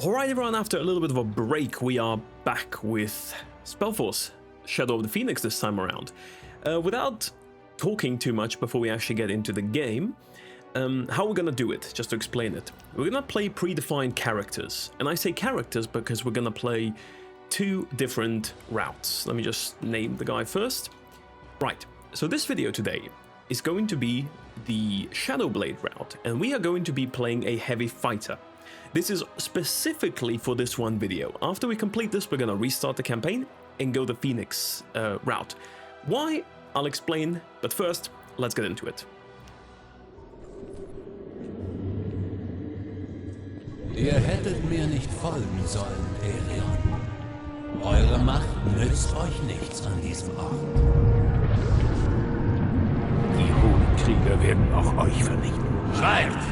Alright everyone, after a little bit of a break, we are back with SpellForce Shadow of the Phoenix this time around. Without talking too much before we actually get into the game, how we're gonna do it, just to explain it. We're gonna play predefined characters, and I say characters because we're gonna play two different routes. Let me just name the guy first. Right, so this video today is going to be the Shadowblade route, and we are going to be playing a heavy fighter. This is specifically for this one video. After we complete this, we're gonna restart the campaign and go the Phoenix route. Why? I'll explain, but first, let's get into it. Ihr hättet mir nicht folgen sollen, Elion. Eure Macht nützt euch nichts an diesem Ort. Die hohen Krieger werden auch euch vernichten. Schreibt!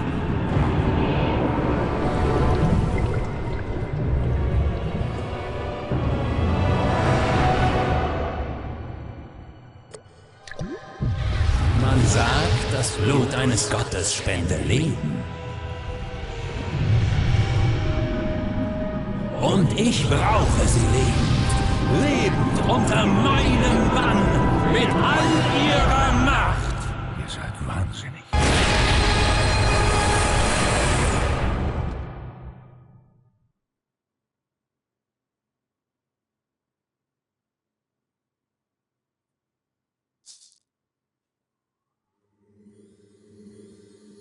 Man sagt, das Blut eines Gottes spende Leben. Und ich brauche sie lebend. Lebend unter meinem Bann. Mit all ihrer Macht. Ihr seid wahnsinnig.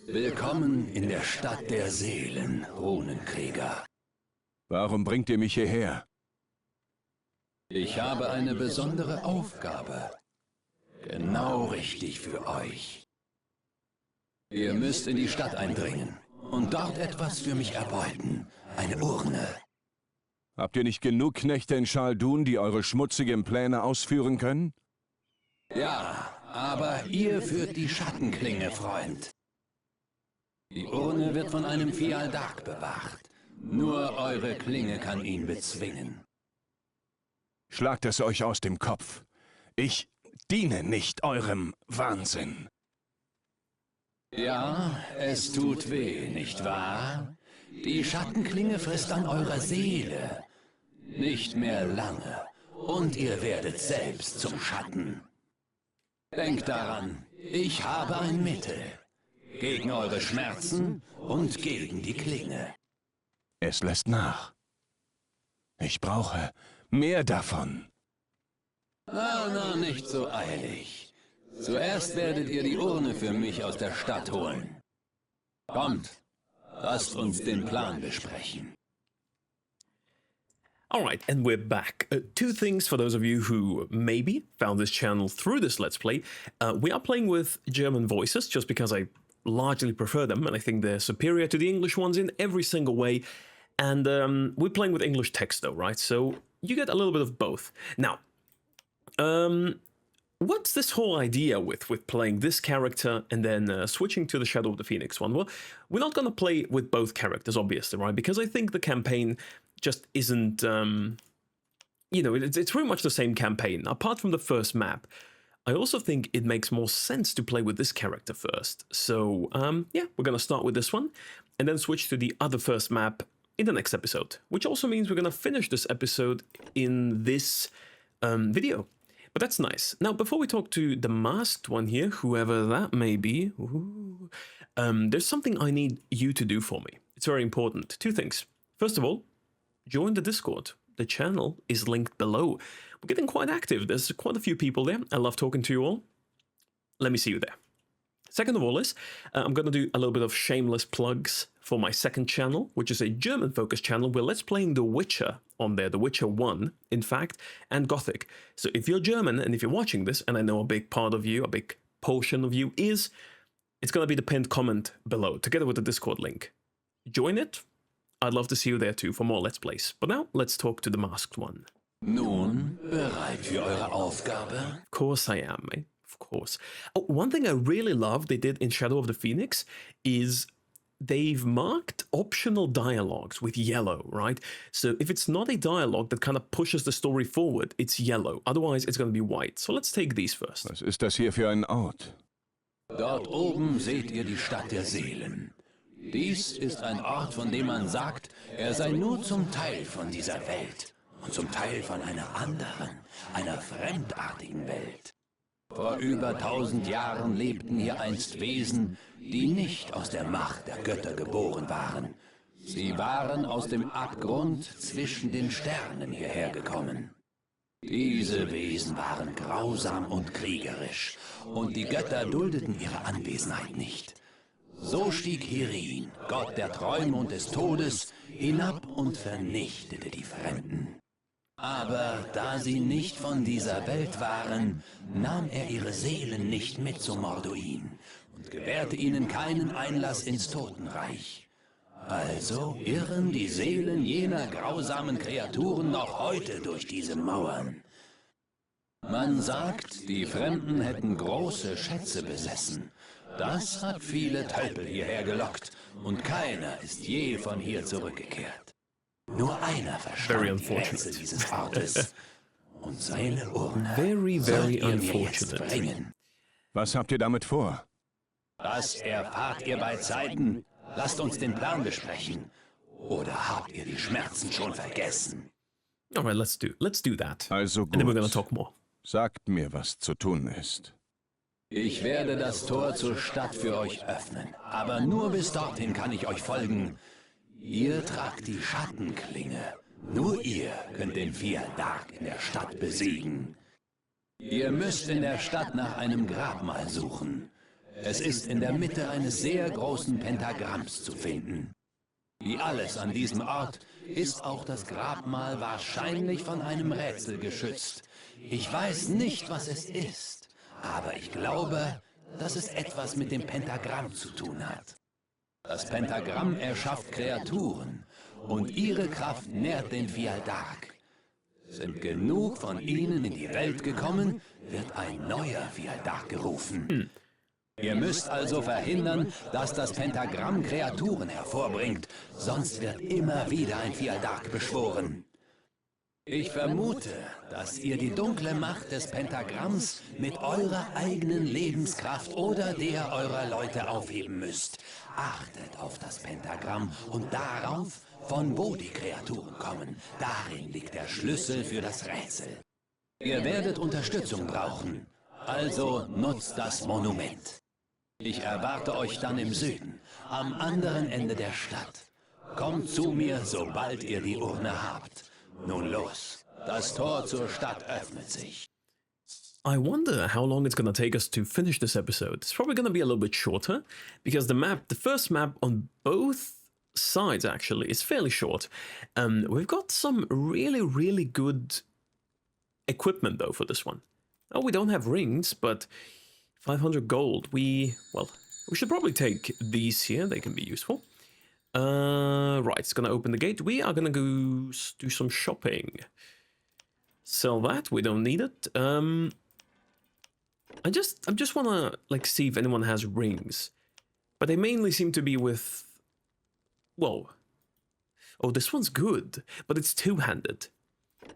Willkommen in der Stadt der Seelen, Runenkrieger. Warum bringt ihr mich hierher? Ich habe eine besondere Aufgabe. Genau richtig für euch. Ihr müsst in die Stadt eindringen und dort etwas für mich erbeuten. Eine Urne. Habt ihr nicht genug Knechte in Schaldun, die eure schmutzigen Pläne ausführen können? Ja, aber ihr führt die Schattenklinge, Freund. Die Urne wird von einem Fial darg bewacht. Nur eure Klinge kann ihn bezwingen. Schlagt es euch aus dem Kopf. Ich diene nicht eurem Wahnsinn. Ja, es tut weh, nicht wahr? Die Schattenklinge frisst an eurer Seele. Nicht mehr lange. Und ihr werdet selbst zum Schatten. Denkt daran, ich habe ein Mittel. Gegen eure Schmerzen und gegen die Klinge. Es lässt nach. Ich brauche mehr davon. Na, nicht so eilig. Zuerst werdet ihr die Urne für mich aus der Stadt holen. Kommt, lasst uns den Plan besprechen. Alright, and we're back. Two things for those of you who maybe found this channel through this Let's Play. We are playing with German voices, just because I largely prefer them, and I think they're superior to the English ones in every single way. And we're playing with English text though, right? So you get a little bit of both. Now, what's this whole idea with playing this character and then switching to the Shadow of the Phoenix one? Well, we're not going to play with both characters, obviously, right? Because I think the campaign just isn't, you know, it's pretty much the same campaign, apart from the first map. I also think it makes more sense to play with this character first. So, yeah, we're going to start with this one and then switch to the other first map in the next episode, which also means we're going to finish this episode in this video. But that's nice. Now, before we talk to the masked one here, whoever that may be, there's something I need you to do for me. It's very important. Two things. First of all, join the Discord. The channel is linked below. We're getting quite active. There's quite a few people there. I love talking to you all. Let me see you there. Second of all is, I'm going to do a little bit of shameless plugs for my second channel, which is a German-focused channel where let's playing The Witcher on there, The Witcher 1, in fact, and Gothic. So if you're German and if you're watching this, and I know a big part of you, a big portion of you is, it's going to be the pinned comment below, together with the Discord link. Join it. I'd love to see you there too for more Let's Plays. But now, let's talk to the masked one. Nun, bereit für eure Aufgabe? Of course I am, mate. Of course. Oh, one thing I really love they did in Shadow of the Phoenix is they've marked optional dialogues with yellow, right? So if it's not a dialogue that kind of pushes the story forward, it's yellow. Otherwise, it's going to be white. So let's take these first. Was ist das hier für ein Ort? Dort oben seht ihr die Stadt der Seelen. Dies ist ein Ort, von dem man sagt, er sei nur zum Teil von dieser Welt und zum Teil von einer anderen, einer fremdartigen Welt. Vor über 1000 Jahren lebten hier einst Wesen, die nicht aus der Macht der Götter geboren waren. Sie waren aus dem Abgrund zwischen den Sternen hierher gekommen. Diese Wesen waren grausam und kriegerisch, und die Götter duldeten ihre Anwesenheit nicht. So stieg Hirin, Gott der Träume und des Todes, hinab und vernichtete die Fremden. Aber da sie nicht von dieser Welt waren, nahm er ihre Seelen nicht mit zum Morduin und gewährte ihnen keinen Einlass ins Totenreich. Also irren die Seelen jener grausamen Kreaturen noch heute durch diese Mauern. Man sagt, die Fremden hätten große Schätze besessen. Das hat viele Tölpel hierher gelockt und keiner ist je von hier zurückgekehrt. Nur einer verstand die Rätsel dieses Ortes und seine Urne sollt ihr mir jetzt bringen. Was habt ihr damit vor? Das erfahrt ihr bei Zeiten. Lasst uns den Plan besprechen. Oder habt ihr die Schmerzen schon vergessen? Alright, let's do that. Also And then we're gonna gut. talk more. Sagt mir, was zu tun ist. Ich werde das Tor zur Stadt für euch öffnen, aber nur bis dorthin kann ich euch folgen. Ihr tragt die Schattenklinge. Nur ihr könnt den fial darg in der Stadt besiegen. Ihr müsst in der Stadt nach einem Grabmal suchen. Es ist in der Mitte eines sehr großen Pentagramms zu finden. Wie alles an diesem Ort ist auch das Grabmal wahrscheinlich von einem Rätsel geschützt. Ich weiß nicht, was es ist, aber ich glaube, dass es etwas mit dem Pentagramm zu tun hat. Das Pentagramm erschafft Kreaturen und ihre Kraft nährt den fial darg. Sind genug von ihnen in die Welt gekommen, wird ein neuer fial darg gerufen. Ihr müsst also verhindern, dass das Pentagramm Kreaturen hervorbringt, sonst wird immer wieder ein fial darg beschworen. Ich vermute, dass ihr die dunkle Macht des Pentagramms mit eurer eigenen Lebenskraft oder der eurer Leute aufheben müsst. Achtet auf das Pentagramm und darauf, von wo die Kreaturen kommen. Darin liegt der Schlüssel für das Rätsel. Ihr werdet Unterstützung brauchen, also nutzt das Monument. Ich erwarte euch dann im Süden, am anderen Ende der Stadt. Kommt zu mir, sobald ihr die Urne habt. Nun los, das Tor zur Stadt öffnet sich. I wonder how long it's going to take us to finish this episode. It's probably going to be a little bit shorter, because the first map on both sides actually is fairly short. We've got some really good equipment though for this one. Oh, we don't have rings, but 500 gold. We should probably take these here. They can be useful. Right, it's gonna open the gate. We are gonna go do some shopping. Sell that. We don't need it. I just wanna like see if anyone has rings, but they mainly seem to be with. Whoa. Oh, this one's good, but it's two-handed.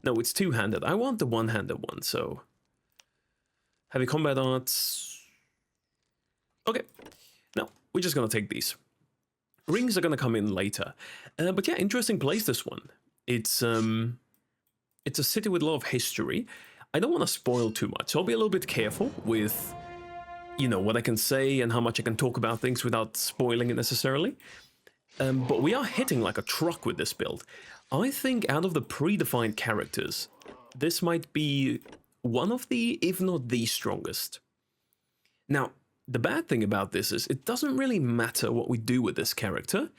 No, it's two-handed. I want the one-handed one. So heavy combat arts. Okay. No, we're just gonna take these. Rings are gonna come in later, but yeah, interesting place this one. It's a city with a lot of history. I don't want to spoil too much, so I'll be a little bit careful with, you know, what I can say and how much I can talk about things without spoiling it necessarily. But we are hitting like a truck with this build. I think out of the predefined characters, this might be one of the, if not the strongest. Now, the bad thing about this is it doesn't really matter what we do with this character,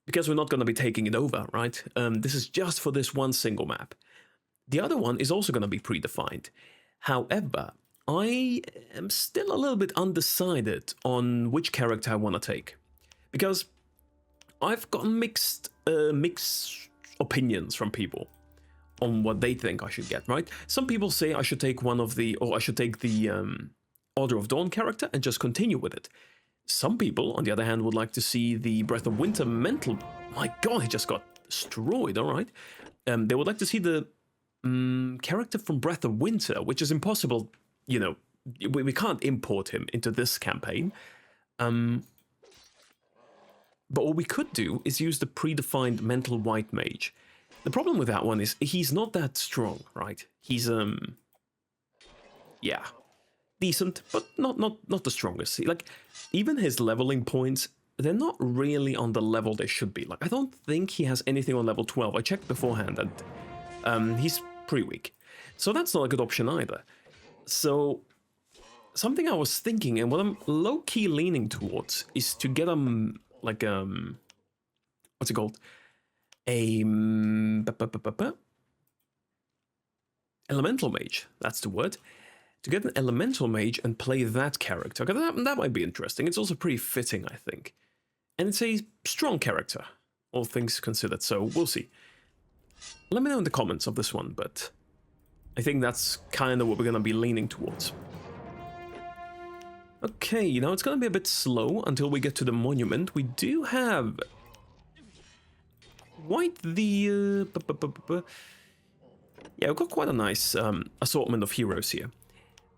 because we're not going to be taking it over, right? This is just for this one single map. The other one is also going to be predefined. However, I am still a little bit undecided on which character I want to take, because I've gotten mixed opinions from people on what they think I should get, right? Some people say I should take the Order of Dawn character and just continue with it. Some people, on the other hand, would like to see the Breath of Winter mental. My God, he just got destroyed. All right, they would like to see the character from Breath of Winter, which is impossible. You know, we can't import him into this campaign. But what we could do is use the predefined Mental White Mage. The problem with that one is he's not that strong, right? He's, yeah, decent, but not the strongest. Like, even his leveling points, they're not really on the level they should be. Like, I don't think he has anything on level 12. I checked beforehand, and he's pretty weak. So that's not a good option either. So something I was thinking, and what I'm low-key leaning towards, is to get him, like, what's it called? Elemental Mage, that's the word. To get an Elemental Mage and play that character. That might be interesting. It's also pretty fitting, I think. And it's a strong character, all things considered, so we'll see. Let me know in the comments of this one, but I think that's kind of what we're going to be leaning towards. Okay, now it's going to be a bit slow until we get to the monument. We do have quite the... yeah, we've got quite a nice assortment of heroes here.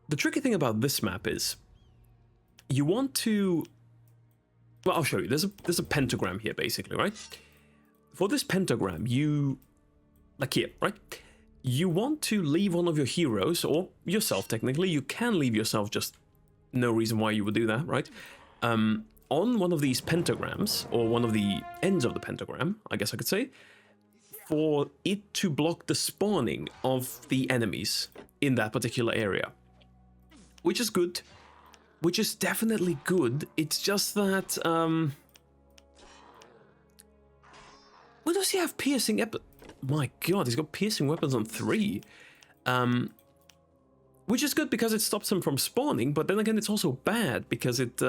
The tricky thing about this map is you want to... Well, I'll show you. There's a pentagram here, basically, right? For this pentagram, you... Like here, right? You want to leave one of your heroes, or yourself, technically. You can leave yourself, just no reason why you would do that, right? On one of these pentagrams, or one of the ends of the pentagram, I guess I could say, for it to block the spawning of the enemies in that particular area. Which is good. Which is definitely good. It's just that, What does he have piercing My god, he's got piercing weapons on 3. Which is good because it stops him from spawning, but then again it's also bad because it,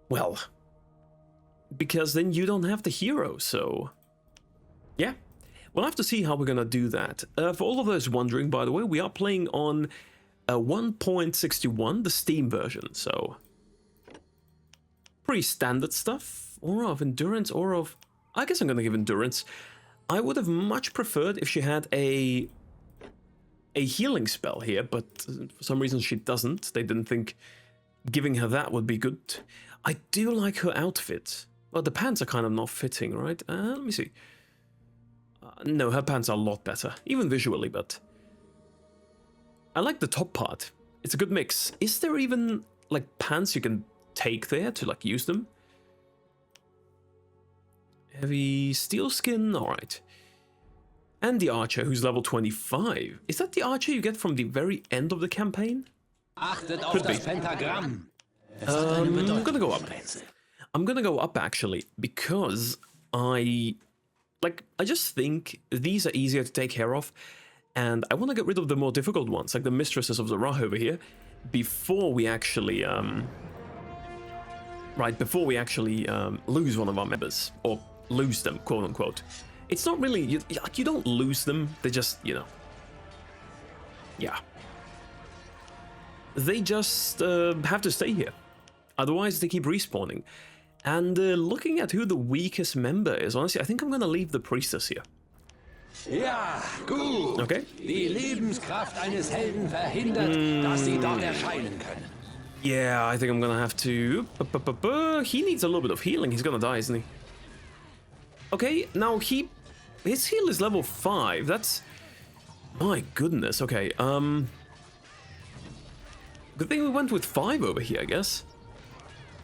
well, because then you don't have the hero, so yeah. We'll have to see how we're gonna do that. For all of those wondering, by the way, we are playing on 1.61, the Steam version, so pretty standard stuff. Aura of Endurance, Aura of... I guess I'm gonna give Endurance. I would have much preferred if she had a healing spell here, but for some reason she doesn't. They didn't think giving her that would be good. I do like her outfit. Well, the pants are kind of not fitting, right? Let me see. No, her pants are a lot better, even visually, but I like the top part. It's a good mix. Is there even, like, pants you can take there to, like, use them? Heavy steel skin, alright. And the archer, who's level 25. Is that the archer you get from the very end of the campaign? Achtet auf das Pentagramm. I'm gonna go up. I'm gonna go up, actually, because I just think these are easier to take care of, and I want to get rid of the more difficult ones, like the Mistresses of the Ra over here, before we actually, lose one of our members, or lose them, quote unquote. It's not really, you don't lose them, they just, you know, yeah. They just have to stay here, otherwise they keep respawning. And looking at who the weakest member is, honestly, I think I'm gonna leave the Priestess here. Ja, gut. Okay. Die Lebenskraft eines Helden verhindert, dass sie dort erscheinen können. Yeah, I think I'm gonna have to... He needs a little bit of healing. He's gonna die, isn't he? Okay, now his heal is level 5. That's... My goodness, okay. Good thing we went with 5 over here, I guess.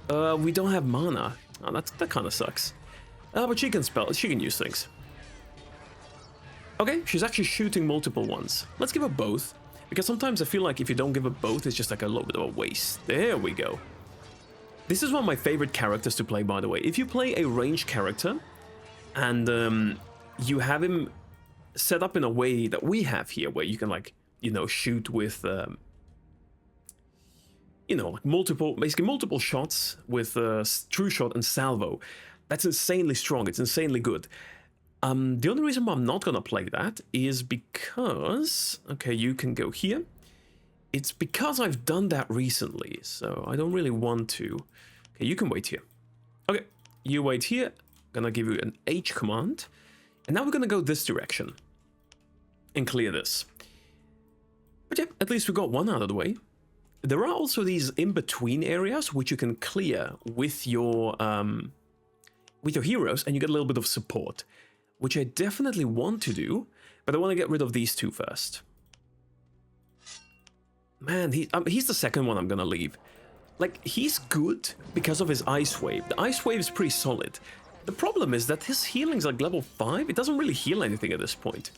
We don't have mana. Oh, that kind of sucks. But she can use things. Okay, she's actually shooting multiple ones. Let's give her both. Because sometimes I feel like if you don't give her both, it's just like a little bit of a waste. There we go. This is one of my favorite characters to play, by the way. If you play a ranged character, and you have him set up in a way that we have here, where you can, like, you know, shoot with, you know, like basically multiple shots with true shot and salvo. That's insanely strong. It's insanely good. The only reason why I'm not gonna play that is because, okay, you can go here. It's because I've done that recently, so I don't really want to. Okay, you can wait here. Okay, you wait here. Gonna give you an H command, and now we're gonna go this direction and clear this. But yeah, at least we got one out of the way. there are also these in-between areas which you can clear with your heroes, and you get a little bit of support, which I definitely want to do, but I want to get rid of these two first. Man, he's the second one I'm gonna leave. Like, he's good because of his Ice Wave. The Ice Wave is pretty solid. The problem is that his healing's like level 5. It doesn't really heal anything at this point.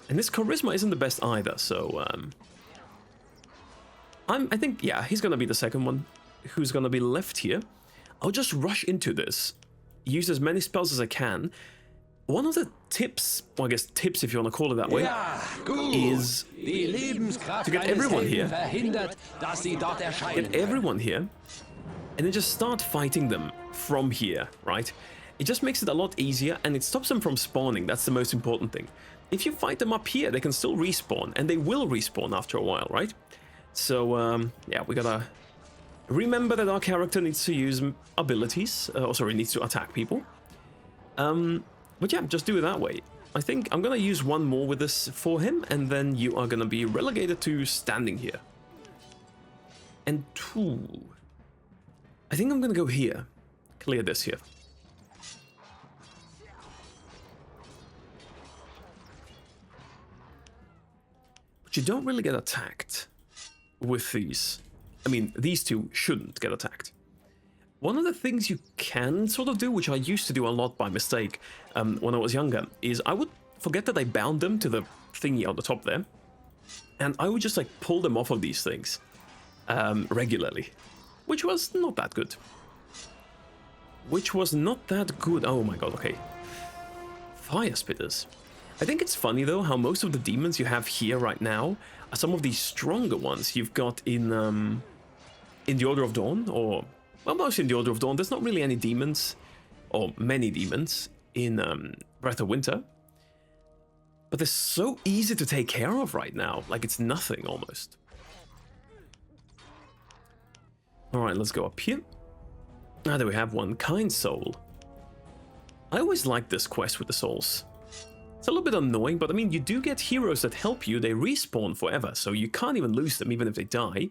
And his Charisma isn't the best either, so... I think, yeah, he's gonna be the second one who's gonna be left here. I'll just rush into this. Use as many spells as I can. One of the tips, well, I guess tips if you want to call it that way, is to get everyone here. Get everyone here, and then just start fighting them from here, right? It just makes it a lot easier, and it stops them from spawning. That's the most important thing. If you fight them up here, they can still respawn, and they will respawn after a while, right? So, yeah, we gotta remember that our character needs to use abilities, needs to attack people. But yeah, just do it that way. I think I'm gonna use one more with this for him, and then you are gonna be relegated to standing here. And I think I'm gonna go here. Clear this here. But you don't really get attacked with these. I mean, these two shouldn't get attacked. One of the things you can sort of do, which I used to do a lot by mistake when I was younger, is I would forget that I bound them to the thingy on the top there, and I would just like pull them off of these things regularly, which was not that good. Oh my god, okay. Fire spitters. I think it's funny though how most of the demons you have here right now are some of these stronger ones you've got in the Order of Dawn, or... well, mostly in the Order of Dawn. There's not really any demons, or many demons, in Breath of Winter. But they're so easy to take care of right now. Like, it's nothing, almost. Alright, let's go up here. Now there we have one. Kind Soul. I always like this quest with the souls. It's a little bit annoying, but I mean, you do get heroes that help you. They respawn forever, so you can't even lose them, even if they die.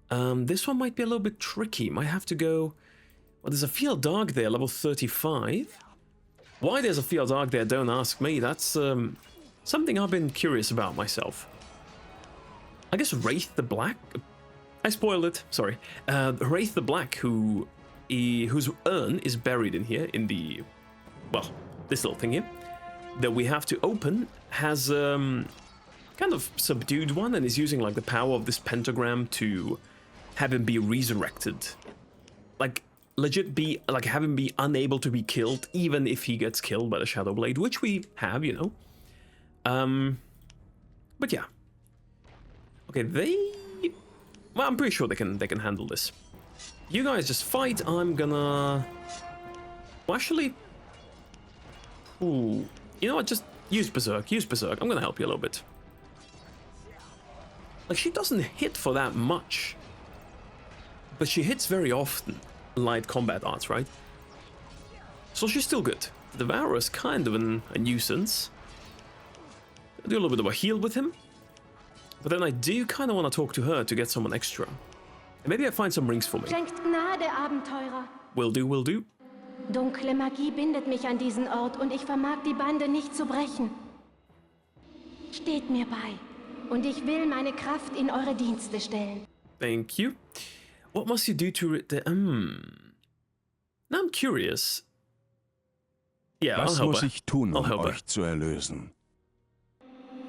This one might be a little bit tricky. Might have to go... well, there's a fial darg there, level 35. Why there's a fial darg there, don't ask me. That's something I've been curious about myself. I guess Wraith the Black... I spoiled it, sorry. Wraith the Black, whose urn is buried in here, in the... well, this little thing here, that we have to open, has kind of subdued one, and is using like the power of this pentagram to have him be resurrected. Like, legit be, like, have him be unable to be killed, even if he gets killed by the Shadow Blade, which we have, you know. But yeah. Okay, well, I'm pretty sure they can handle this. You guys just fight. I'm gonna... well, actually... ooh. You know what, just use Berserk, I'm gonna help you a little bit. Like, she doesn't hit for that much, but she hits very often. Light combat arts, right? So she's still good. The Devourer is kind of a nuisance. I'll do a little bit of a heal with him, but then I do kind of want to talk to her to get someone extra. And maybe I find some rings for me. Schenkt Gnade, Abenteurer. Will do. Dunkle Magie bindet mich an diesen Ort und ich vermag die Bande nicht zu brechen. Steht mir bei. Und ich will meine Kraft in eure Dienste stellen. Thank you. What must you do to... Now I'm curious. Yeah, Was I'll help muss her. ich tun, I'll um help her. euch zu erlösen?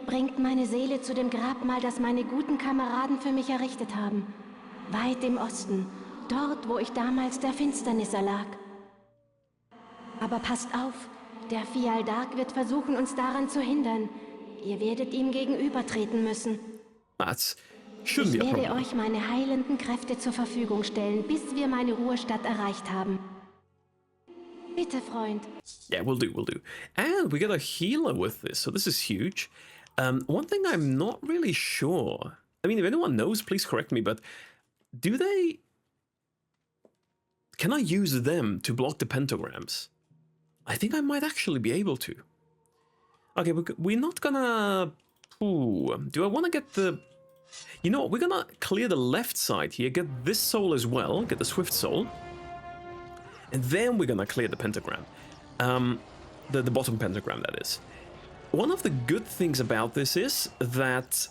Bringt meine Seele zu dem Grabmal, das meine guten Kameraden für mich errichtet haben. Weit im Osten. Dort, wo ich damals der Finsternis erlag. Aber passt auf. Der fial darg wird versuchen, uns daran zu hindern. Ihr werdet ihm gegenübertreten müssen. That's shouldn't be Ich a werde problem. euch meine heilenden Kräfte zur Verfügung stellen, bis wir meine Ruhestadt erreicht haben. Bitte, Freund. Yeah, we'll do. And we got a healer with this, so this is huge. One thing I'm not really sure... I mean, if anyone knows, please correct me, but do they... can I use them to block the pentagrams? I think I might actually be able to. Okay, we're not gonna... ooh, do I want to get the You know what? We're gonna clear the left side here, get this soul as well, get the Swift Soul. And then we're gonna clear the pentagram. The bottom pentagram, that is. One of the good things about this is that,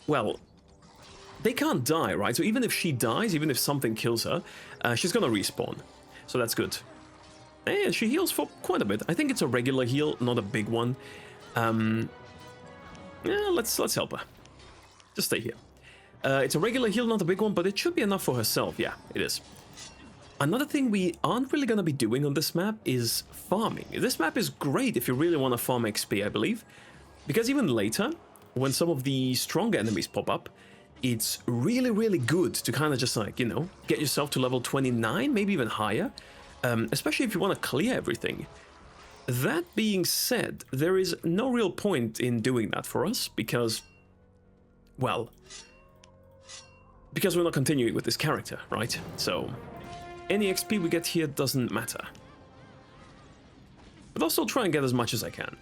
well, they can't die, right? So even if she dies, even if something kills her, she's gonna respawn. So that's good. And she heals for quite a bit. I think it's a regular heal, not a big one. Yeah, let's help her. Just stay here. It's a regular heal, not a big one, but it should be enough for herself. Yeah, it is. Another thing we aren't really going to be doing on this map is farming. This map is great if you really want to farm XP, I believe. Because even later, when some of the stronger enemies pop up, it's really, really good to kind of just like, you know, get yourself to level 29, maybe even higher. Especially if you want to clear everything. That being said, there is no real point in doing that for us because, well, because we're not continuing with this character, right? So any XP we get here doesn't matter. But I'll still try and get as much as I can.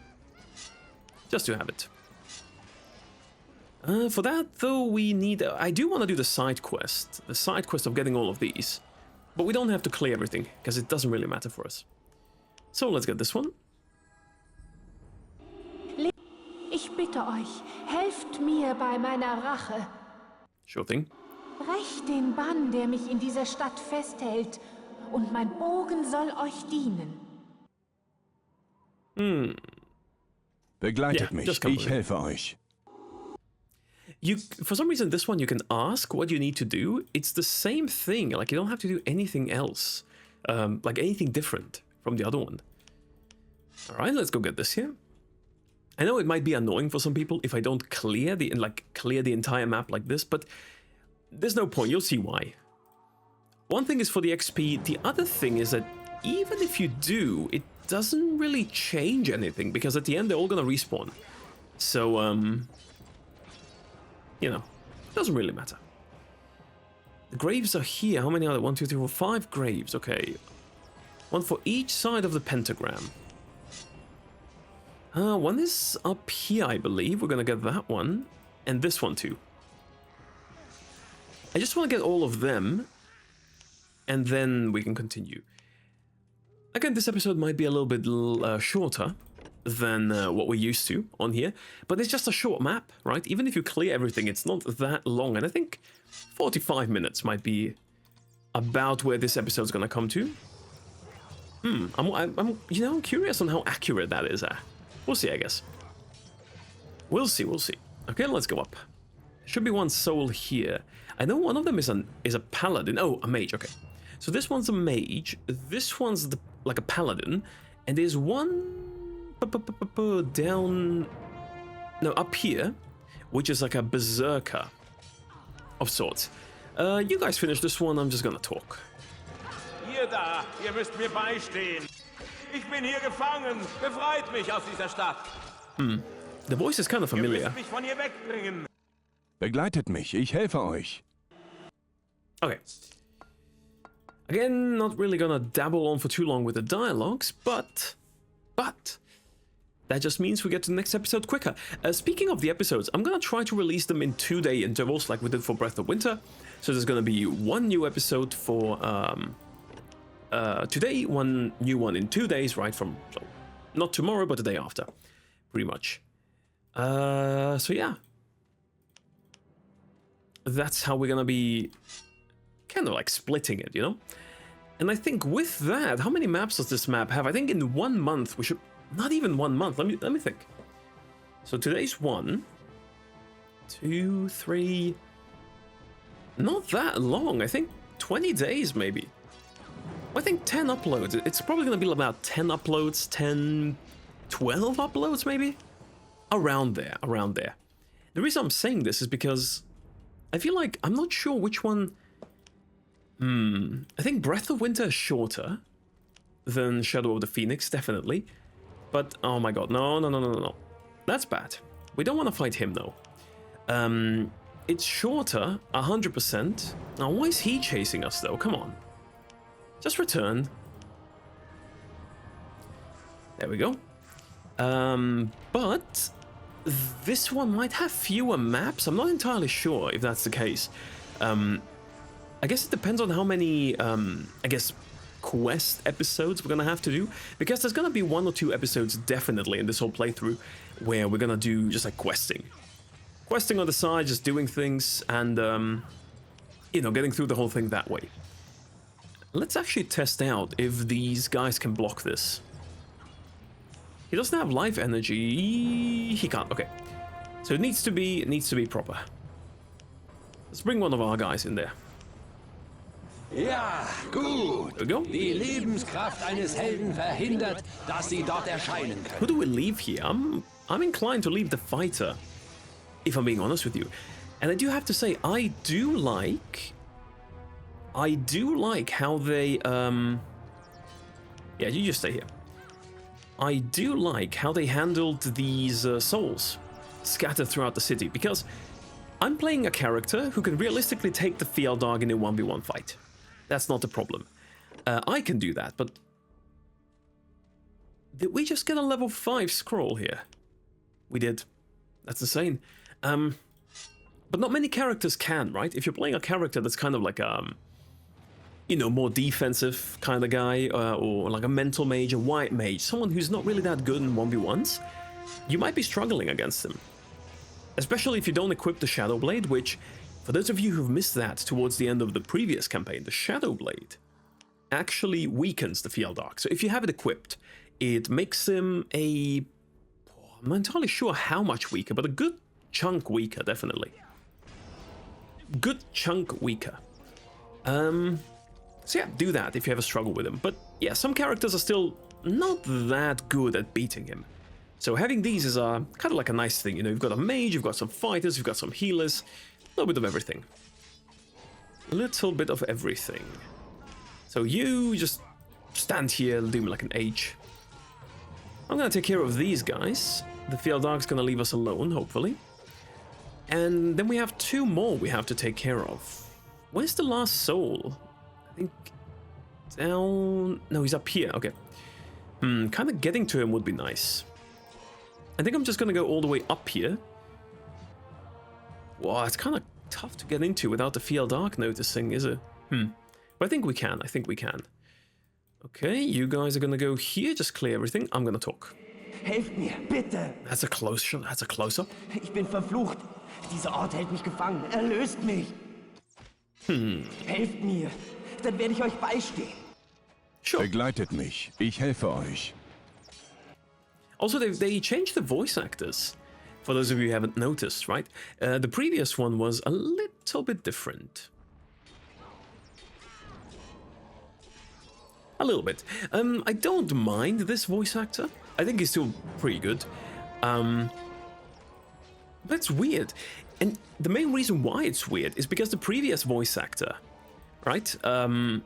Just to have it. For that, though, we need... I do want to do the side quest. The side quest of getting all of these. But we don't have to clear everything, because it doesn't really matter for us. So, let's get this one. Ich bitte euch, helft mir bei meiner Rache. Sure thing. Brecht den Bann, der mich in dieser Stadt festhält, und mein Bogen soll euch dienen. Begleitet mich, ich helfe euch. For some reason, this one you can ask what you need to do. It's the same thing. Like, you don't have to do anything else. Like, anything different from the other one. Alright, let's go get this here. I know it might be annoying for some people if I don't clear the entire map like this, but there's no point. You'll see why. One thing is for the XP. The other thing is that even if you do, it doesn't really change anything, because at the end, they're all gonna respawn. So, you know, doesn't really matter. The graves are here. How many are there? 1, 2, 3, 4, 5 graves. Okay. One for each side of the pentagram. One is up here, I believe. We're gonna get that one. And this one too. I just want to get all of them. And then we can continue. Again, this episode might be a little bit shorter than what we're used to on here, but it's just a short map, right? Even if you clear everything, it's not that long, and I think 45 minutes might be about where this episode's gonna come to. I'm you know, curious on how accurate that is. We'll see, I guess. We'll see. Okay, let's go up. Should be one soul here. I know one of them is a paladin. Oh, a mage. Okay, so this one's a mage. This one's like a paladin, and there's one down, no, up here, which is like a berserker of sorts. You guys finish this one, I'm just gonna talk. Ihr da, ihr müsst mir beistehen. Ich bin hier gefangen. Befreit mich aus dieser Stadt. The voice is kind of familiar. Ihr müsst mich von hier wegbringen. Begleitet mich, ich helfe euch. Okay. Again, not really gonna dabble on for too long with the dialogues, but that just means we get to the next episode quicker. Speaking of the episodes, I'm gonna try to release them in 2-day intervals like we did for Breath of Winter. So there's gonna be one new episode for today, one new one in 2 days, right? So not tomorrow, but the day after, pretty much. So yeah. That's how we're gonna be kind of like splitting it, you know? And I think with that, how many maps does this map have? I think in 1 month we should... Not even 1 month. Let me think. So today's 1, 2, 3. Not that long. I think 20 days maybe. I think 10 uploads. It's probably going to be about 10 uploads, 10, 12 uploads maybe? Around there. The reason I'm saying this is because I feel like I'm not sure which one... I think Breath of Winter is shorter than Shadow of the Phoenix, definitely. But, oh my god, no. That's bad. We don't want to fight him, though. It's shorter, 100%. Now, why is he chasing us, though? Come on. Just return. There we go. But this one might have fewer maps. I'm not entirely sure if that's the case. I guess it depends on how many, I guess, quest episodes we're gonna have to do, because there's gonna be 1 or 2 episodes definitely in this whole playthrough where we're gonna do just like questing on the side, just doing things, and you know, getting through the whole thing that way. Let's actually test out if these guys can block this. He doesn't have life energy. He can't. Okay, so it needs to be proper. Let's bring one of our guys in there. Ja, gut. There we go. Die Lebenskraft eines Helden verhindert, dass sie dort erscheinen Who können. do we leave here? I'm inclined to leave the fighter, if I'm being honest with you. And I do have to say, I do like how they yeah, you just stay here. I do like how they handled these souls scattered throughout the city, because I'm playing a character who can realistically take the fial darg in a 1v1 fight. That's not a problem. I can do that, but did we just get a level 5 scroll here? We did. That's insane. But not many characters can, right? If you're playing a character that's kind of like you know, more defensive kind of guy, or like a mental mage, a white mage, someone who's not really that good in 1v1s, you might be struggling against them. Especially if you don't equip the Shadow Blade, which, for those of you who've missed that towards the end of the previous campaign, the Shadow Blade actually weakens the fial darg. So if you have it equipped, it makes him a... I'm not entirely sure how much weaker, but a good chunk weaker, definitely. Good chunk weaker. So yeah, do that if you have a struggle with him. But yeah, some characters are still not that good at beating him. So having these is kind of like a nice thing. You know, you've got a mage, you've got some fighters, you've got some healers. A little bit of everything. A little bit of everything. So you just stand here, do me like an H. I'm gonna take care of these guys. The fial darg's gonna leave us alone, hopefully. And then we have 2 more we have to take care of. Where's the last soul? I think down... No, he's up here. Okay. Kind of getting to him would be nice. I think I'm just gonna go all the way up here. Wow, it's kind of tough to get into without the fial darg noticing, is it? But I think we can. Okay, you guys are gonna go here, just clear everything. I'm gonna talk. Helft mir, bitte! That's a close shot. That's a close-up. Ich bin verflucht. Dieser Ort hält mich gefangen. Erlöst mich! Helft mir, dann werde ich euch beistehen. Sure. Begleitet mich. Ich helfe euch. Also, they changed the voice actors. For those of you who haven't noticed, right? The previous one was a little bit different. A little bit. I don't mind this voice actor. I think he's still pretty good. That's weird. And the main reason why it's weird is because the previous voice actor, right? Who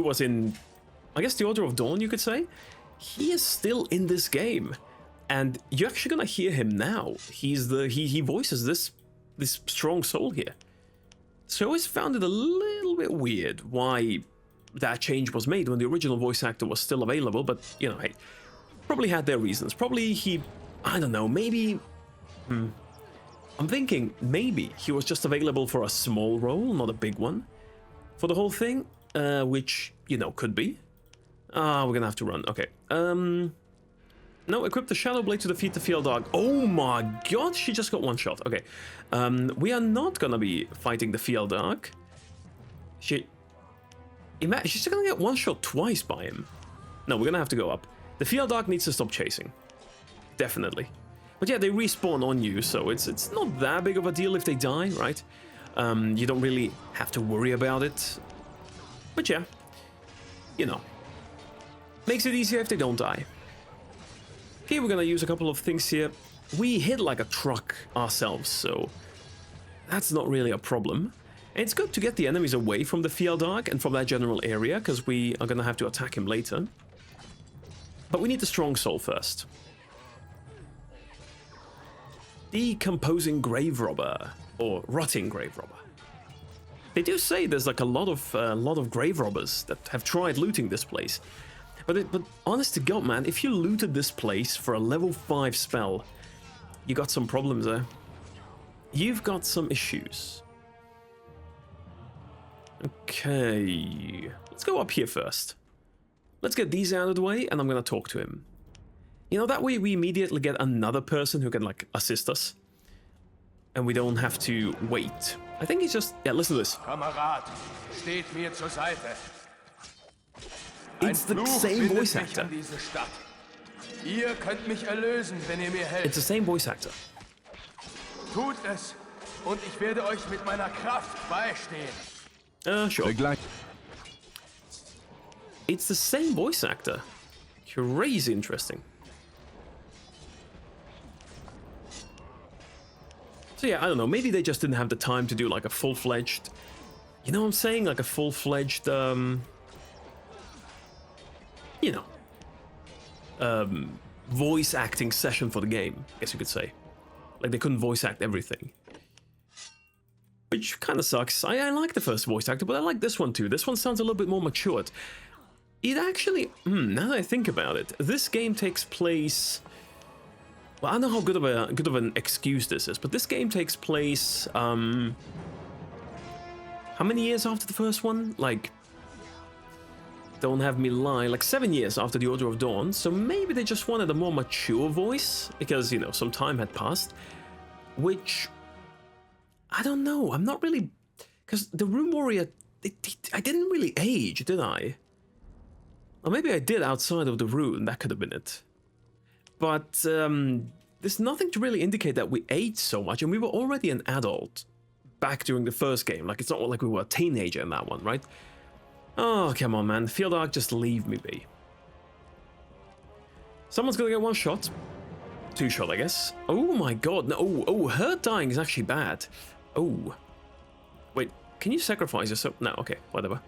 was in, I guess, the Order of Dawn, you could say? He is still in this game. And you're actually gonna hear him now. He voices this strong soul here. So I always found it a little bit weird why that change was made when the original voice actor was still available, but you know, hey, probably had their reasons. Probably I don't know, maybe I'm thinking maybe he was just available for a small role, not a big one, for the whole thing, which, you know, could be. We're gonna have to run. Okay. No, equip the Shadow Blade to defeat the fial darg. Oh my god, she just got 1 shot. Okay. We are not gonna be fighting the fial darg. She's gonna get 1 shot twice by him. No, we're gonna have to go up. The fial darg needs to stop chasing. Definitely. But yeah, they respawn on you, so it's not that big of a deal if they die, right? You don't really have to worry about it. But yeah, you know, makes it easier if they don't die. Okay, we're gonna use a couple of things here. We hit like a truck ourselves, so that's not really a problem. And it's good to get the enemies away from the fial darg and from that general area, because we are gonna have to attack him later. But we need the strong soul first. Decomposing grave robber, or rotting grave robber. They do say there's like a lot of grave robbers that have tried looting this place. But honest to God, man, if you looted this place for a level 5 spell, You got some problems there. You've got some issues. Okay, let's go up here first. Let's get these out of the way, and I'm gonna talk to him. You know, that way we immediately get another person who can, like, assist us. And we don't have to wait. I think he's just... Yeah, listen to this. Kamerad, steht mir zur Seite. It's the same voice Mich actor. an diese Stadt. Ihr könnt mich erlösen, wenn ihr mir helft. It's the same voice actor. Tut es, und ich werde euch mit meiner Kraft beistehen. Sure. Begleich. It's the same voice actor. Crazy interesting. So yeah, I don't know, maybe they just didn't have the time to do like a full-fledged... You know what I'm saying? Like a full-fledged, you know, voice acting session for the game, I guess you could say. Like they couldn't voice act everything. Which kind of sucks. I like the first voice actor, but I like this one too. This one sounds a little bit more matured. It actually, now that I think about it, this game takes place... Well, I don't know how good of an excuse this is, but this game takes place, how many years after the first one? Like, don't have me lie, like 7 years after the Order of Dawn, so maybe they just wanted a more mature voice, because, you know, some time had passed, which, I don't know, I'm not really, because the Rune Warrior, I didn't really age, did I? Or maybe I did outside of the Rune, that could have been it. But there's nothing to really indicate that we aged so much, and we were already an adult back during the first game. Like, it's not like we were a teenager in that one, right? Oh, come on, man. Field Arc, just leave me be. Someone's gonna get one shot. Two shot, I guess. Oh my god. No, oh, her dying is actually bad. Oh. Wait, can you sacrifice yourself? No, okay, whatever.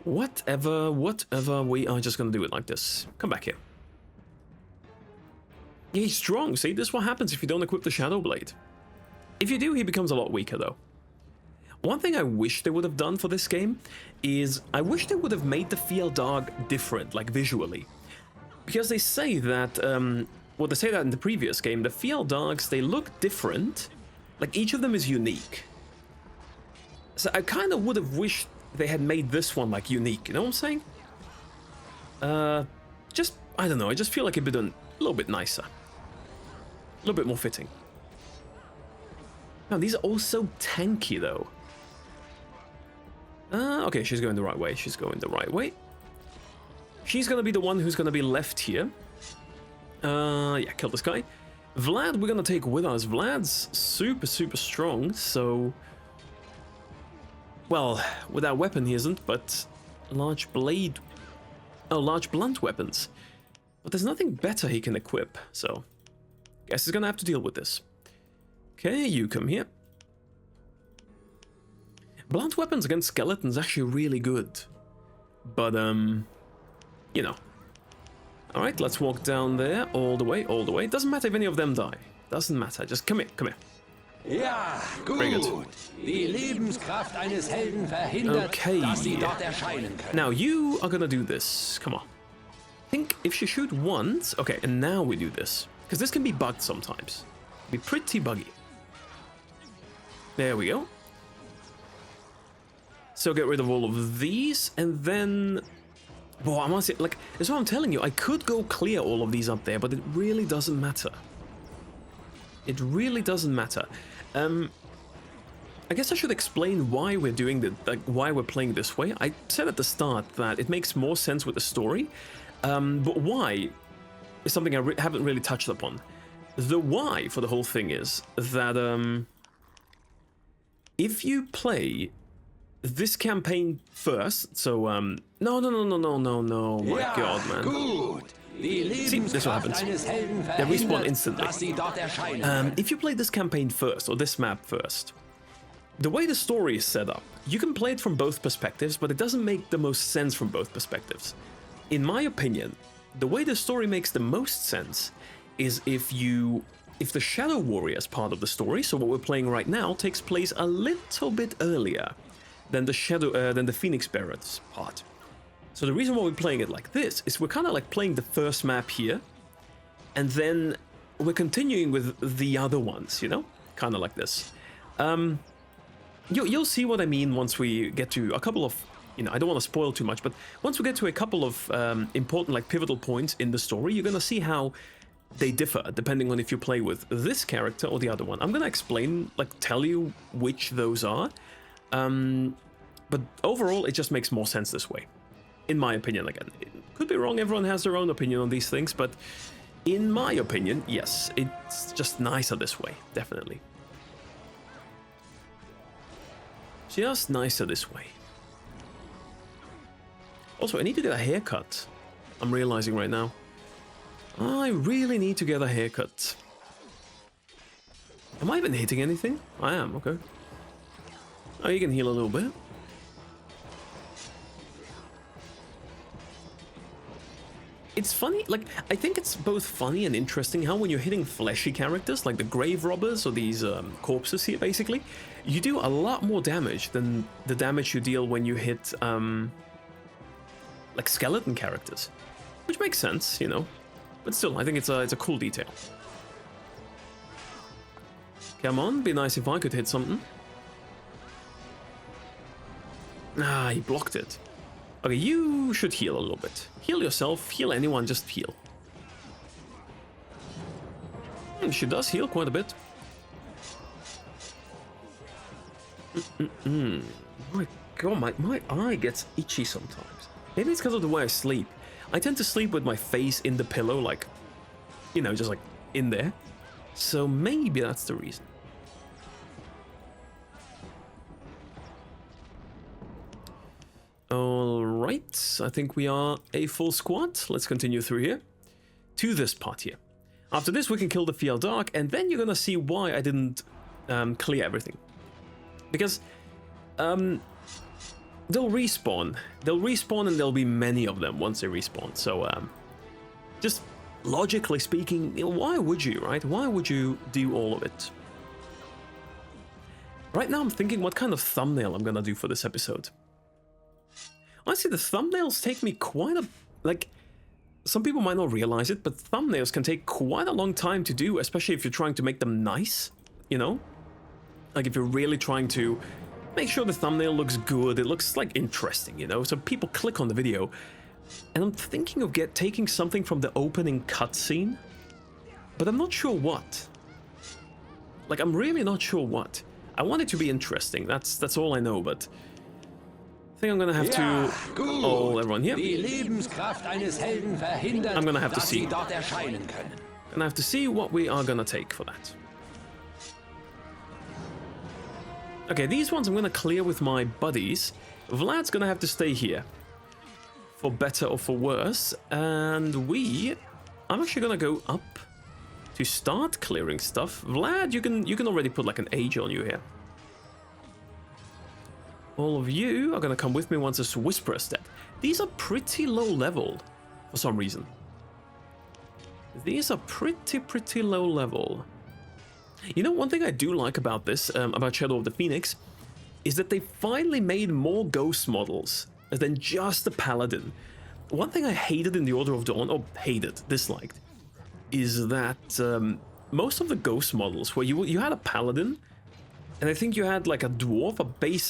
Whatever, we are just gonna do it like this. Come back here. Yeah, he's strong. See, this is what happens if you don't equip the Shadow Blade. If you do, he becomes a lot weaker, though. One thing I wish they would have done for this game is I wish they would have made the fial darg different, like visually. Because they say that, well, they say that in the previous game, the fial dargs, they look different. Like, each of them is unique. So I kind of would have wished they had made this one, like, unique. You know what I'm saying? Just, I don't know, I just feel like it'd be done a little bit nicer. A little bit more fitting. Now, these are all so tanky, though. Okay, she's going the right way. She's going the right way. She's gonna be the one who's gonna be left here. Yeah, kill this guy. Vlad, we're gonna take with us. Vlad's super, super strong, so... Well, with that weapon he isn't, but... Large blade... Oh, large blunt weapons. But there's nothing better he can equip, so... Guess he's gonna have to deal with this. Okay, you come here. Blunt weapons against skeletons actually really good. But, you know. Alright, let's walk down there, all the way, all the way. Doesn't matter if any of them die. Doesn't matter, just come here, come here. Ja, Very good. gut. Die Lebenskraft eines Helden verhindert, Okay. dass sie dort erscheinen können. Now, you are gonna do this. Come on. I think if she shoot once... Okay, and now we do this. Because this can be bugged sometimes. Be pretty buggy. There we go. So get rid of all of these, and then... Well, I must say, like, that's what I'm telling you. I could go clear all of these up there, but it really doesn't matter. It really doesn't matter. I guess I should explain why we're doing the, like, why we're playing this way. I said at the start that it makes more sense with the story, but why is something I haven't really touched upon. The why for the whole thing is that if you play this campaign first, so no, my god, man. Gut. Die See, this is what happens. They respawn instantly. Dass sie dort erscheinen. If you play this campaign first, or this map first, the way the story is set up, you can play it from both perspectives, but it doesn't make the most sense from both perspectives. In my opinion, the way the story makes the most sense is if the Shadow Warriors part of the story, so what we're playing right now, takes place a little bit earlier than the Phoenix Bearers part. So the reason why we're playing it like this is we're kind of like playing the first map here, and then we're continuing with the other ones, you know? Kind of like this. You'll see what I mean once we get to a couple of, you know, I don't want to spoil too much, but once we get to a couple of important, like, pivotal points in the story, you're going to see how they differ depending on if you play with this character or the other one. I'm going to explain, like, tell you which those are, but overall, it just makes more sense this way, in my opinion. Again, it could be wrong, everyone has their own opinion on these things, but in my opinion, yes, it's just nicer this way, definitely. Just nicer this way. Also, I need to get a haircut. I'm realizing right now. I really need to get a haircut. Am I even hitting anything? I am, okay. Oh, you can heal a little bit. It's funny, like, I think it's both funny and interesting how when you're hitting fleshy characters, like the grave robbers or these corpses here, basically, you do a lot more damage than the damage you deal when you hit, like, skeleton characters. Which makes sense, you know. But still, I think it's a cool detail. Come on, be nice if I could hit something. Ah, he blocked it. Okay, you should heal a little bit. Heal yourself, heal anyone, just heal. She does heal quite a bit. My god, my eye gets itchy sometimes. Maybe it's because of the way I sleep. I tend to sleep with my face in the pillow, like, you know, just like in there. So maybe that's the reason. Alright, I think we are a full squad. Let's continue through here to this part here. After this, we can kill the fial darg, and then you're gonna see why I didn't clear everything. Because they'll respawn. They'll respawn, and there'll be many of them once they respawn. So just logically speaking, why would you, right? Why would you do all of it? Right now I'm thinking what kind of thumbnail I'm gonna do for this episode. Honestly, the thumbnails take me quite a... like, some people might not realize it, but thumbnails can take quite a long time to do, especially if you're trying to make them nice, you know? Like, if you're really trying to make sure the thumbnail looks good, it looks, like, interesting, you know? So people click on the video. And I'm thinking of taking something from the opening cutscene, but I'm not sure what. Like, I'm really not sure what. I want it to be interesting, that's all I know, but... I think I'm gonna have to... Oh, everyone here. I'm gonna have to see. Gonna have to see what we are gonna take for that. Okay, these ones I'm gonna clear with my buddies. Vlad's gonna have to stay here. For better or for worse. And I'm actually gonna go up to start clearing stuff. Vlad, you can already put like an age on you here. All of you are gonna come with me once this Whisperer step. These are pretty low level for some reason. These are pretty low level. You know, one thing I do like about this, about Shadow of the Phoenix, is that they finally made more ghost models than just the Paladin. One thing I hated in the Order of Dawn, or disliked, is that most of the ghost models, where you had a Paladin, and I think you had like a dwarf,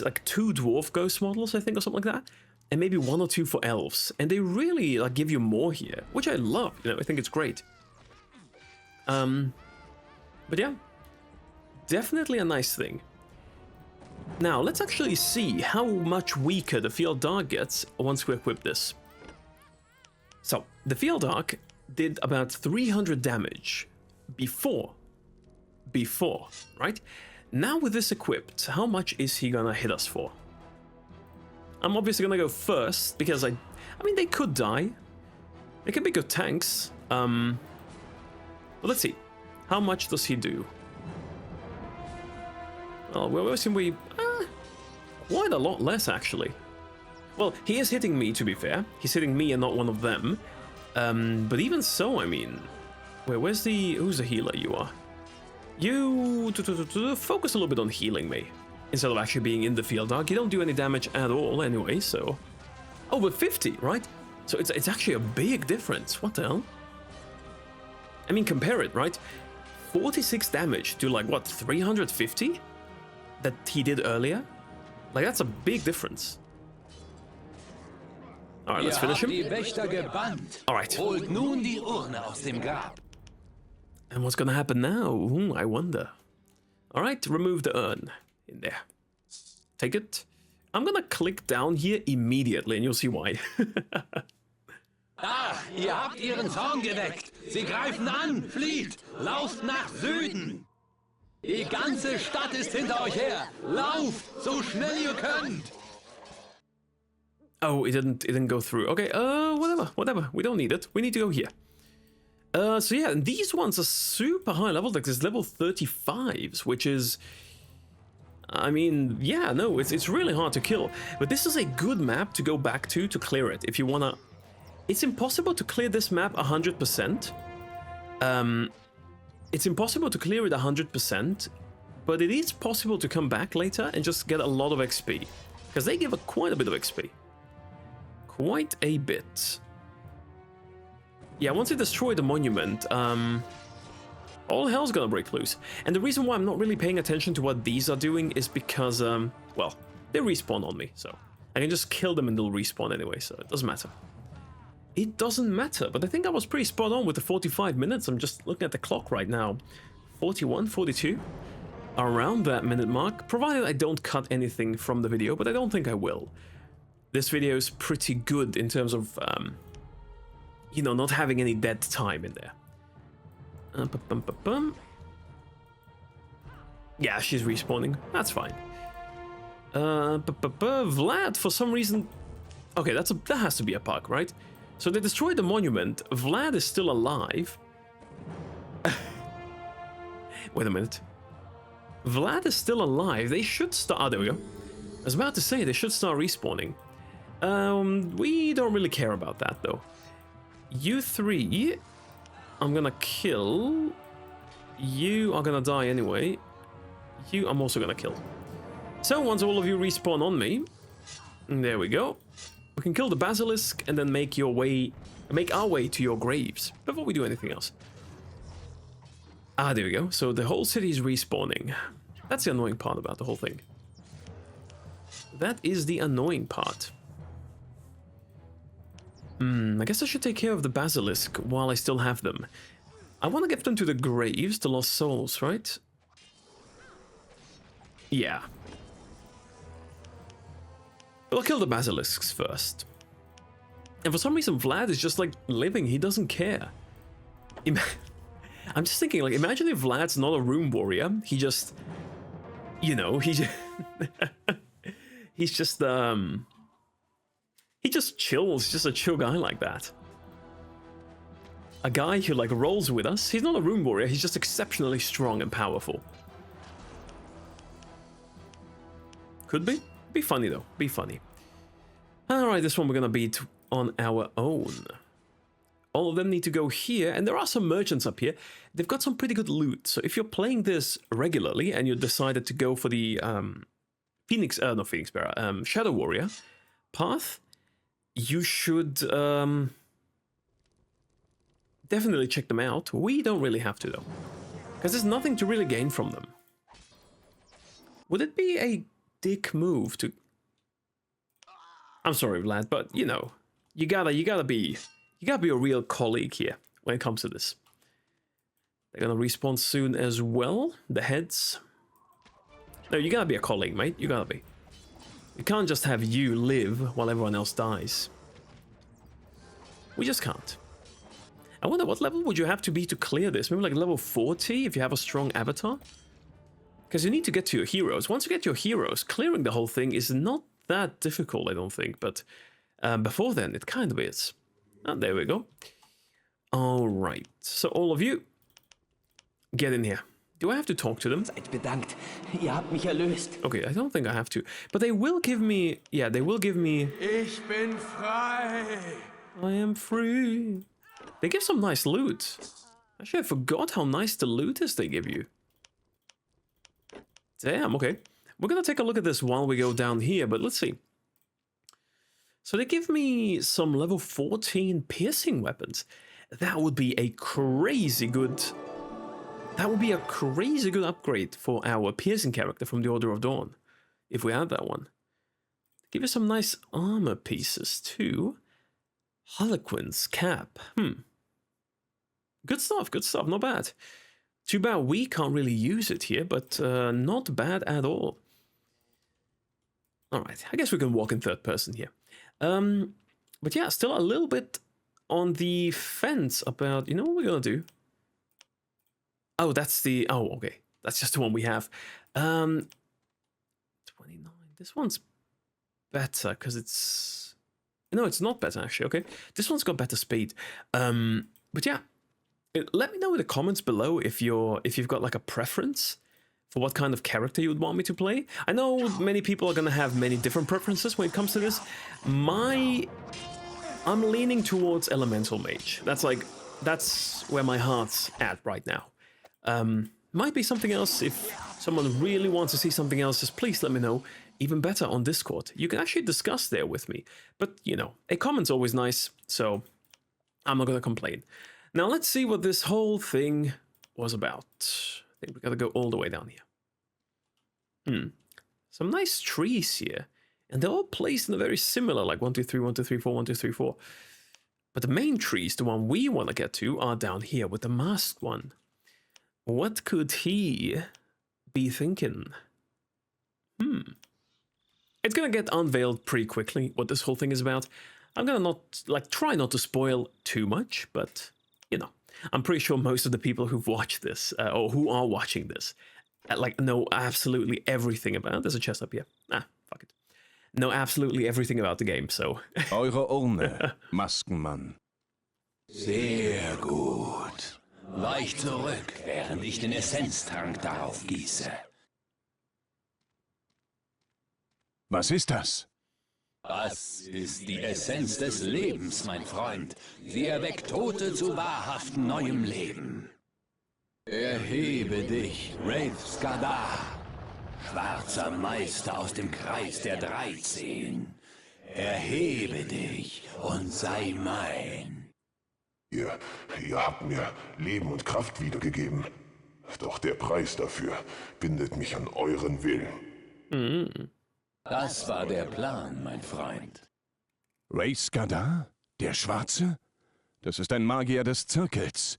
like 2 dwarf ghost models, I think, or something like that, and maybe 1 or 2 for elves, and they really like give you more here, which I love. You know, I think it's great. But yeah, definitely a nice thing. Now let's actually see how much weaker the fial darg gets once we equip this. So the fial darg did about 300 damage before, right? Now with this equipped, how much is he gonna hit us for? I'm obviously gonna go first, because I mean, they could die. They can be good tanks. But let's see. How much does he do? Oh, well, quite a lot less, actually. Well, he is hitting me, to be fair. He's hitting me and not one of them. But even so, I mean... who's the healer you are? You focus a little bit on healing me instead of actually being in the fial darg. You don't do any damage at all anyway, so... Oh, but 50, right? So it's actually a big difference. What the hell? I mean, compare it, right? 46 damage to like, what, 350 that he did earlier? Like, that's a big difference. All right, let's finish him. Die Wächter gebannt. All right. Holt nun die Urne aus dem Grab. And what's gonna happen now? Ooh, I wonder. All right, remove the urn in there. Take it. I'm gonna click down here immediately, and you'll see why. Ah, ihr habt ihren Zorn geweckt. Sie greifen an, flieht, lauft nach Süden. Die ganze Stadt ist hinter euch her. Lauft, so schnell ihr könnt. Oh, it didn't go through. Okay, whatever. We don't need it. We need to go here. So yeah, and these ones are super high level. Like there's level 35s, which is, I mean, yeah, no, it's really hard to kill. But this is a good map to go back to clear it. If you wanna, it's impossible to clear this map 100%. It's impossible to clear it 100%, but it is possible to come back later and just get a lot of XP, because they give quite a bit of XP. Quite a bit. Yeah, once you destroy the monument, all hell's gonna break loose. And the reason why I'm not really paying attention to what these are doing is because, well, they respawn on me, so I can just kill them and they'll respawn anyway, so it doesn't matter. It doesn't matter, but I think I was pretty spot on with the 45 minutes. I'm just looking at the clock right now. 41, 42, around that minute mark, provided I don't cut anything from the video, but I don't think I will. This video is pretty good in terms of, you know, not having any dead time in there. Yeah, she's respawning. That's fine. Vlad, for some reason... Okay, that has to be a bug, right? So they destroyed the monument. Vlad is still alive. Wait a minute. Vlad is still alive. They should start... Oh, there we go. I was about to say, they should start respawning. We don't really care about that, though. You three, I'm gonna kill. You are gonna die anyway. You, I'm also gonna kill. So once all of you respawn on me, there we go. We can kill the basilisk and then make our way to your graves before we do anything else. Ah, there we go. So the whole city is respawning. That's the annoying part about the whole thing. That is the annoying part. I guess I should take care of the basilisk while I still have them. I want to get them to the graves, the lost souls, right? Yeah. But I'll kill the basilisks first. And for some reason, Vlad is just like living. He doesn't care. I'm just thinking, like, imagine if Vlad's not a room warrior. He just, you know, he just he just chills, just a chill guy like that. A guy who like rolls with us. He's not a room warrior, he's just exceptionally strong and powerful. Could be. Be funny though, be funny. Alright, this one we're gonna beat on our own. All of them need to go here, and there are some merchants up here. They've got some pretty good loot, so if you're playing this regularly and you decided to go for the Shadow Warrior path, you should definitely check them out. We don't really have to though, because there's nothing to really gain from them. Would it be a dick move to... I'm sorry, Vlad, but you know, you gotta be a real colleague here when it comes to this. They're gonna respawn soon as well. The heads. No, you gotta be a colleague, mate. You gotta be. We can't just have you live while everyone else dies. We just can't. I wonder what level would you have to be to clear this? Maybe like level 40 if you have a strong avatar? Because you need to get to your heroes. Once you get your heroes, clearing the whole thing is not that difficult, I don't think. But before then, it kind of is. And there we go. Alright, so all of you, get in here. Do I have to talk to them? Seid bedankt. Ihr habt mich erlöst. Okay, I don't think I have to. But they will give me... Yeah, they will give me... Ich bin frei. I am free. They give some nice loot. Actually, I forgot how nice the loot is they give you. Damn, okay. We're gonna take a look at this while we go down here, but let's see. So they give me some level 14 piercing weapons. that would be a crazy good... That would be a crazy good upgrade for our piercing character from the Order of Dawn, if we had that one. Give us some nice armor pieces too. Harlequin's cap. Good stuff, not bad. Too bad we can't really use it here, but not bad at all. Alright, I guess we can walk in third person here. But yeah, still a little bit on the fence about, you know what we're gonna do? Oh, that's the... Oh, okay. That's just the one we have. 29. This one's better, because it's... No, it's not better, actually. Okay. This one's got better speed. But yeah. Let me know in the comments below if you've got, like, a preference for what kind of character you would want me to play. I know many people are going to have many different preferences when it comes to this. I'm leaning towards Elemental Mage. That's where my heart's at right now. Might be something else. If someone really wants to see something else, just please let me know. Even better on Discord. You can actually discuss there with me. But, you know, a comment's always nice, so I'm not going to complain. Now, let's see what this whole thing was about. I think we got to go all the way down here. Some nice trees here. And they're all placed in a very similar, like 1, 2, 3, 1, 2, 3, 4, 1, 2, 3, 4. But the main trees, the one we want to get to, are down here with the masked one. What could he be thinking? It's gonna get unveiled pretty quickly what this whole thing is about. I'm gonna try not to spoil too much, but you know, I'm pretty sure most of the people who've watched this or who are watching this, know absolutely everything about. There's a chest up here. Fuck it. Know absolutely everything about the game. So. Eure Urne, Maskenmann. Sehr gut. Weich zurück, während ich den Essenztrank darauf gieße. Was ist das? Das ist die Essenz des Lebens, mein Freund. Sie erweckt Tote zu wahrhaftem neuem Leben. Erhebe dich, Wraith Skadar, schwarzer Meister aus dem Kreis der 13. Erhebe dich und sei mein. Ihr habt mir Leben und Kraft wiedergegeben. Doch der Preis dafür bindet mich an euren Willen. Das war der Plan, mein Freund. Wraith Skadar? Der Schwarze? Das ist ein Magier des Zirkels.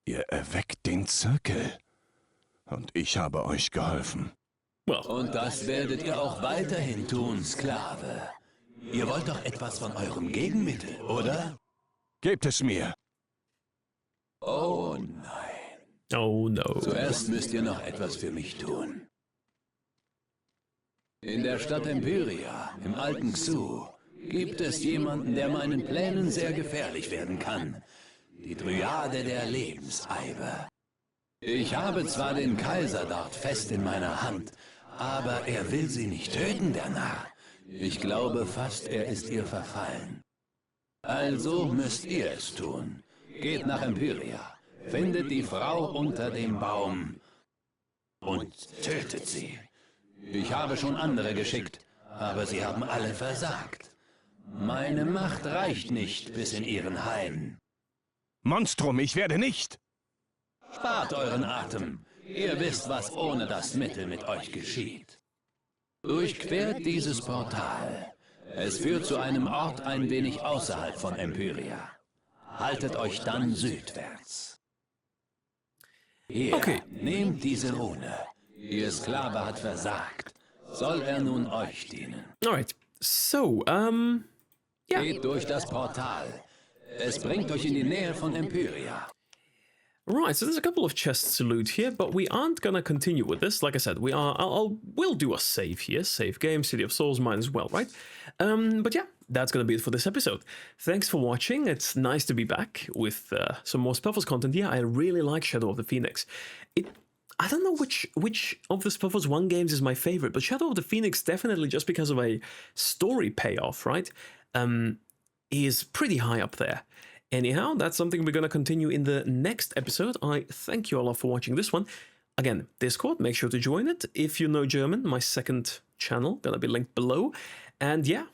Ihr erweckt den Zirkel. Und ich habe euch geholfen. Und das werdet ihr auch weiterhin tun, Sklave. Ihr wollt doch etwas von eurem Gegenmittel, oder? Gebt es mir! Oh nein. Oh no. Zuerst müsst ihr noch etwas für mich tun. In der Stadt Empyria, im alten Xu, gibt es jemanden, der meinen Plänen sehr gefährlich werden kann. Die Dryade der Lebenseibe. Ich habe zwar den Kaiser dort fest in meiner Hand, aber er will sie nicht töten, der Narr. Ich glaube fast, er ist ihr verfallen. Also müsst ihr es tun. Geht nach Empyria, findet die Frau unter dem Baum und tötet sie. Ich habe schon andere geschickt, aber sie haben alle versagt. Meine Macht reicht nicht bis in ihren Hain. Monstrum, ich werde nicht! Spart euren Atem. Ihr wisst, was ohne das Mittel mit euch geschieht. Durchquert dieses Portal. Es führt zu einem Ort ein wenig außerhalb von Empyria. Haltet euch dann südwärts. Hier, okay. Nehmt diese Rune. Ihr Sklave hat versagt. Soll er nun euch dienen? Alright, so, yeah. Geht durch das Portal. Es bringt euch in die Nähe von Empyria. Right, so there's a couple of chests to loot here, but we aren't gonna continue with this. Like I said, we'll do a save here. Save game, City of Souls, might as well, right? But yeah, that's gonna be it for this episode. Thanks for watching. It's nice to be back with some more SpellForce content. Yeah, I really like Shadow of the Phoenix. I don't know which of the SpellForce 1 games is my favorite, but Shadow of the Phoenix, definitely just because of a story payoff, right? Is pretty high up there. Anyhow, that's something we're going to continue in the next episode. I thank you all for watching this one. Again, Discord, make sure to join it. If you know German, my second channel, going to be linked below. And yeah,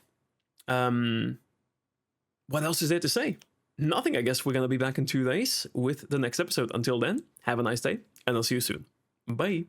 what else is there to say? nothing. I guess we're going to be back in 2 days with the next episode. Until then, have a nice day, and I'll see you soon. Bye.